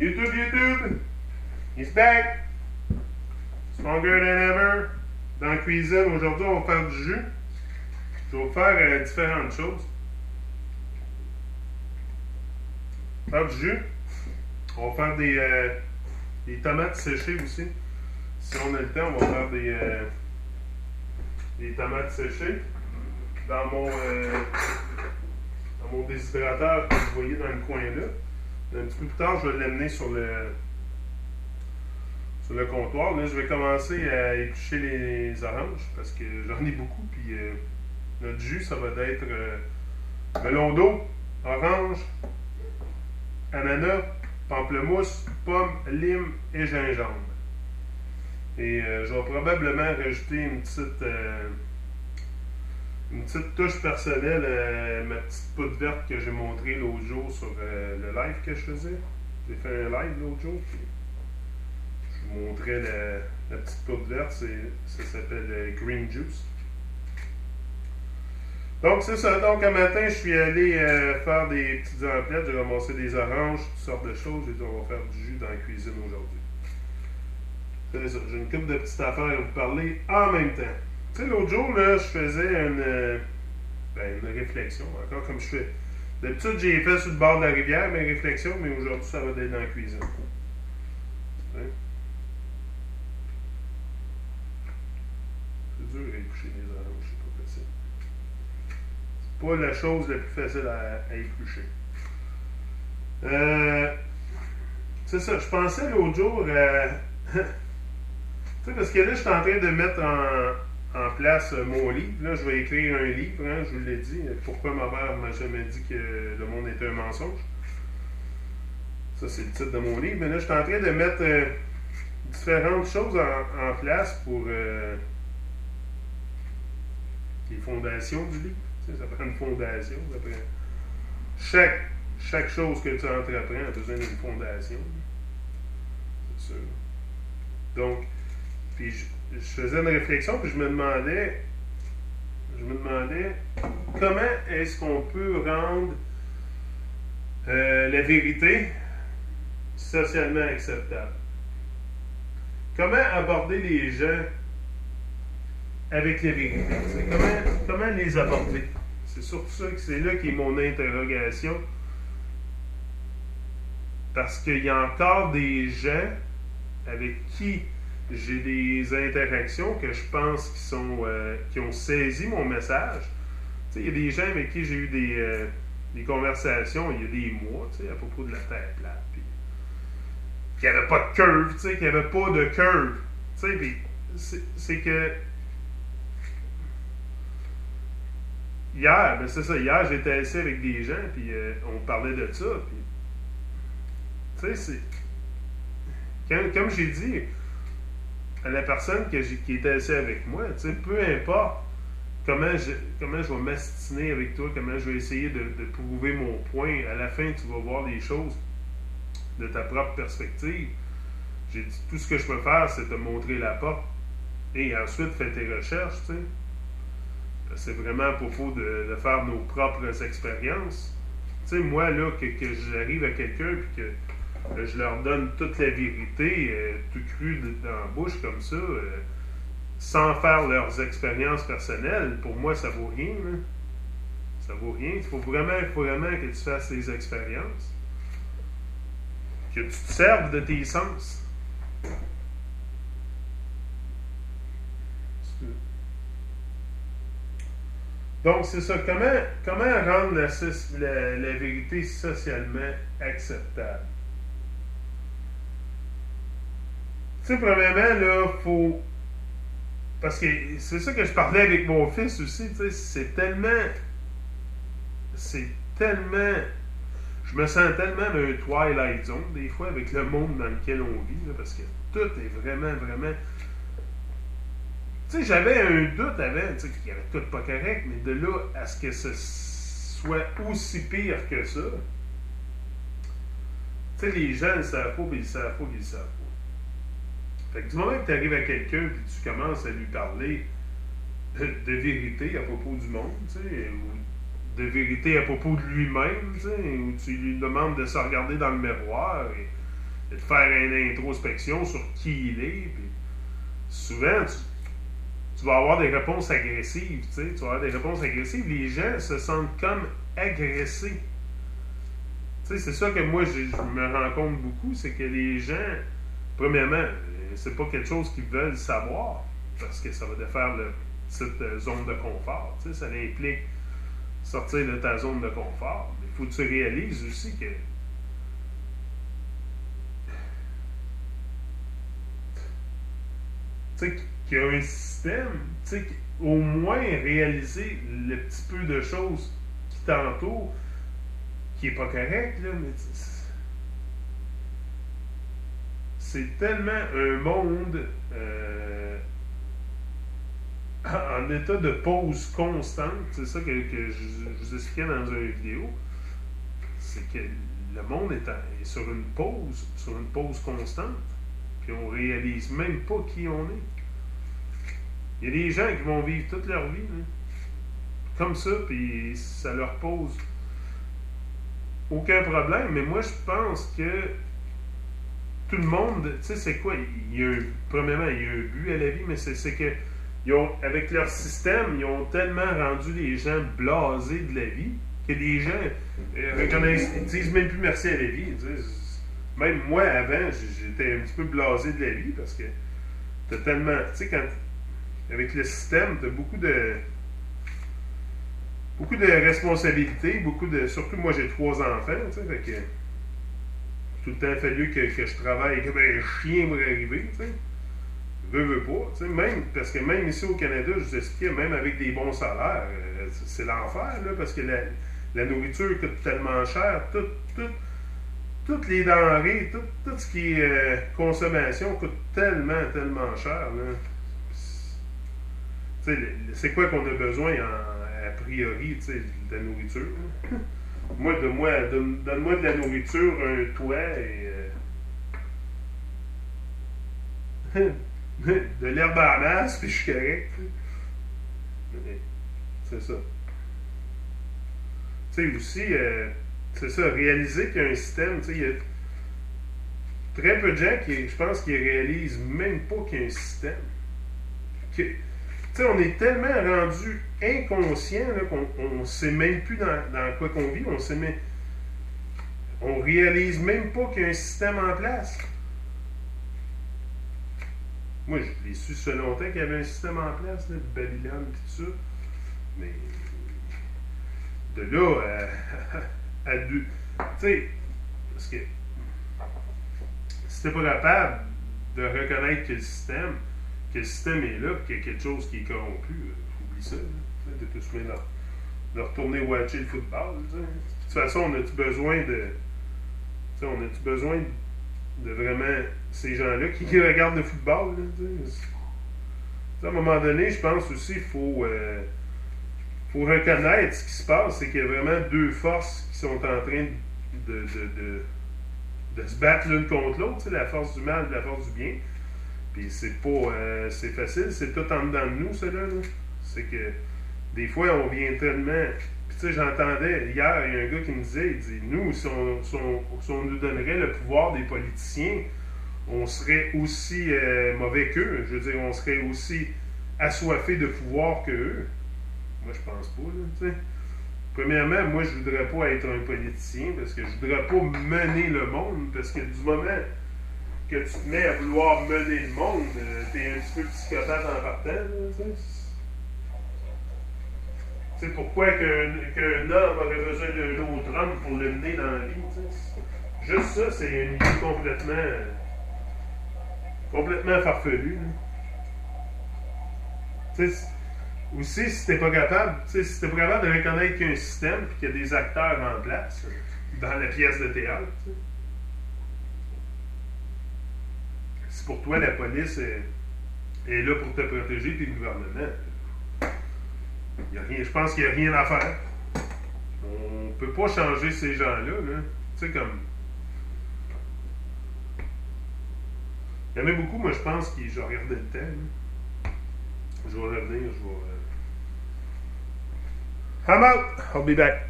YouTube, he's back. Stronger than ever. Dans la cuisine, aujourd'hui, on va faire du jus. Je vais vous faire différentes choses. Faire du jus. On va faire des tomates séchées aussi. Si on a le temps, on va faire des tomates séchées. Dans mon déshydrateur que vous voyez dans le coin là. Un petit peu plus tard, je vais l'amener sur le comptoir. Là, je vais commencer à éplucher les oranges parce que j'en ai beaucoup. Puis notre jus, ça va être melon d'eau, orange, ananas, pamplemousse, pomme, lime et gingembre. Et je vais probablement rajouter une petite touche personnelle, ma petite poudre verte que j'ai montrée l'autre jour sur le live que je faisais. J'ai fait un live l'autre jour, puis je vous montrais la petite poudre verte, ça s'appelle Green Juice. Donc c'est ça, donc un matin je suis allé faire des petites emplettes, j'ai ramassé des oranges, toutes sortes de choses, j'ai dit on va faire du jus dans la cuisine aujourd'hui. C'est ça, j'ai une couple de petites affaires à vous parler en même temps. Tu sais, l'autre jour, là, je faisais une réflexion, encore comme je fais. D'habitude, j'ai fait sur le bord de la rivière mes réflexions, mais aujourd'hui, ça va être dans la cuisine. C'est dur à éplucher les oranges, c'est pas facile. C'est pas la chose la plus facile à éplucher. C'est ça, je pensais l'autre jour tu sais, parce que là, je suis en train de mettre en place mon livre. Là, je vais écrire un livre, hein, je vous l'ai dit. Pourquoi ma mère m'a jamais dit que le monde était un mensonge. Ça, c'est le titre de mon livre. Mais là, je suis en train de mettre différentes choses en place pour les fondations du livre. Tu sais, ça prend une fondation. Chaque chose que tu entreprends a besoin d'une fondation. C'est sûr. Donc, puis je faisais une réflexion, puis je me demandais comment est-ce qu'on peut rendre la vérité socialement acceptable. Comment aborder les gens avec la vérité? Comment les aborder? C'est surtout ça que c'est là qui est mon interrogation. Parce qu'il y a encore des gens avec qui j'ai des interactions que je pense qui ont saisi mon message. Tu sais, il y a des gens avec qui j'ai eu des conversations il y a des mois, tu sais, à propos de la Terre plate, puis qu'il n'y avait pas de curve, tu sais, qu'il n'y avait pas de curve. Tu sais, puis c'est que hier, hier j'étais assis avec des gens, puis on parlait de ça, puis tu sais, comme j'ai dit à la personne qui était assise avec moi, tu sais, peu importe comment je vais m'astiner avec toi, comment je vais essayer de prouver mon point, à la fin, tu vas voir les choses de ta propre perspective. J'ai dit, tout ce que je peux faire, c'est te montrer la porte et ensuite fais tes recherches, tu sais. C'est vraiment à propos de faire nos propres expériences. Tu sais, moi, là, que j'arrive à quelqu'un et que je leur donne toute la vérité, tout cru dans la bouche comme ça, sans faire leurs expériences personnelles, pour moi, ça vaut rien. Là. Ça vaut rien. Il faut vraiment que tu fasses tes expériences. Que tu te serves de tes sens. Donc, c'est ça. Comment rendre la vérité socialement acceptable? Tu sais, premièrement, là, faut... Parce que c'est ça que je parlais avec mon fils aussi, tu sais, c'est tellement... Je me sens tellement dans un Twilight Zone, des fois, avec le monde dans lequel on vit, là, parce que tout est vraiment... Tu sais, j'avais un doute avant, tu sais, qu'il y avait tout pas correct, mais de là à ce que ce soit aussi pire que ça, tu sais, les gens ne savent pas, puis ils savent pas, puis ils savent pas. Fait que du moment que tu arrives à quelqu'un et tu commences à lui parler de vérité à propos du monde, tu sais, ou de vérité à propos de lui-même, tu sais, où tu lui demandes de se regarder dans le miroir et de faire une introspection sur qui il est. Puis souvent, tu vas avoir des réponses agressives. Tu vas avoir des réponses agressives. Les gens se sentent comme agressés. C'est ça que moi, je me rends compte beaucoup, c'est que les gens, premièrement, c'est pas quelque chose qu'ils veulent savoir, parce que ça va défaire cette zone de confort. Ça implique sortir de ta zone de confort. Mais il faut que tu réalises aussi que qu'il y a un système, au moins réaliser le petit peu de choses qui t'entourent, qui n'est pas correct, là, mais c'est tellement un monde en état de pause constante. C'est ça que je vous expliquais dans une vidéo. C'est que le monde est sur une pause constante, puis on réalise même pas qui on est. Il y a des gens qui vont vivre toute leur vie là, comme ça, puis ça leur pose aucun problème. Mais moi, je pense que tout le monde, tu sais, c'est quoi? Premièrement, il y a un but à la vie, mais c'est que avec leur système, ils ont tellement rendu les gens blasés de la vie que les gens ils disent même plus merci à la vie. Même moi, avant, j'étais un petit peu blasé de la vie parce que t'as tellement... Tu sais, avec le système, t'as beaucoup de responsabilités, surtout moi, j'ai 3 enfants, tu sais, fait que tout le temps, il a fallu que je travaille comme un chien pour arriver, tu sais. Veux pas, tu sais, même, parce que même ici au Canada, je vous expliquais, même avec des bons salaires, c'est l'enfer, là, parce que la nourriture coûte tellement cher, toutes les denrées, tout ce qui est consommation coûte tellement cher, là. Tu sais, c'est quoi qu'on a besoin a priori, tu sais, de la nourriture, là. Donne-moi de la nourriture, un toit et de l'herbe à la masse, puis je suis correct. C'est ça. Tu sais, aussi, c'est ça, réaliser qu'il y a un système, tu sais, il y a très peu de gens je pense, qui réalisent même pas qu'il y a un système. Tu sais, on est tellement rendu inconscient là, qu'on ne sait même plus dans quoi qu'on vit, on réalise même pas qu'il y a un système en place. Moi, je l'ai su ça longtemps qu'il y avait un système en place, là, de Babylone et tout ça. Mais de là à deux. Tu sais, parce que si t'es pas capable de reconnaître que le système est là, qu'il y a quelque chose qui est corrompu, oublie ça. T'es tout de de retourner watcher le football. T'sais. De toute façon, on a-tu besoin de vraiment ces gens-là qui regardent le football? Là, à un moment donné, je pense aussi qu'il faut reconnaître ce qui se passe, c'est qu'il y a vraiment 2 forces qui sont en train de se battre l'une contre l'autre, la force du mal et la force du bien. Puis c'est pas c'est facile, c'est tout en dedans de nous, cela. Là. C'est que des fois, on vient tellement... Puis tu sais, j'entendais, hier, il y a un gars qui me disait, il dit, nous, si on nous donnerait le pouvoir des politiciens, on serait aussi mauvais qu'eux. Je veux dire, on serait aussi assoiffés de pouvoir qu'eux. Moi, je pense pas, là, tu sais. Premièrement, moi, je voudrais pas être un politicien parce que je voudrais pas mener le monde, parce que du moment que tu te mets à vouloir mener le monde, t'es un petit peu psychopathe en partant, là, tu sais. C'est pourquoi qu'un homme aurait besoin d'un autre homme pour le mener dans la vie, tu sais. Juste ça, c'est une idée complètement farfelue, là. Tu sais, aussi, si t'es pas capable, de reconnaître qu'il y a un système et qu'il y a des acteurs en place dans la pièce de théâtre, t'sais. Si pour toi la police est là pour te protéger, puis le gouvernement, je pense qu'il n'y a rien à faire. On ne peut pas changer ces gens-là, là. Tu sais, comme. Il y en a beaucoup, moi, je pense, je vais regarder le temps, là. Je vais revenir, I'm out. I'll be back.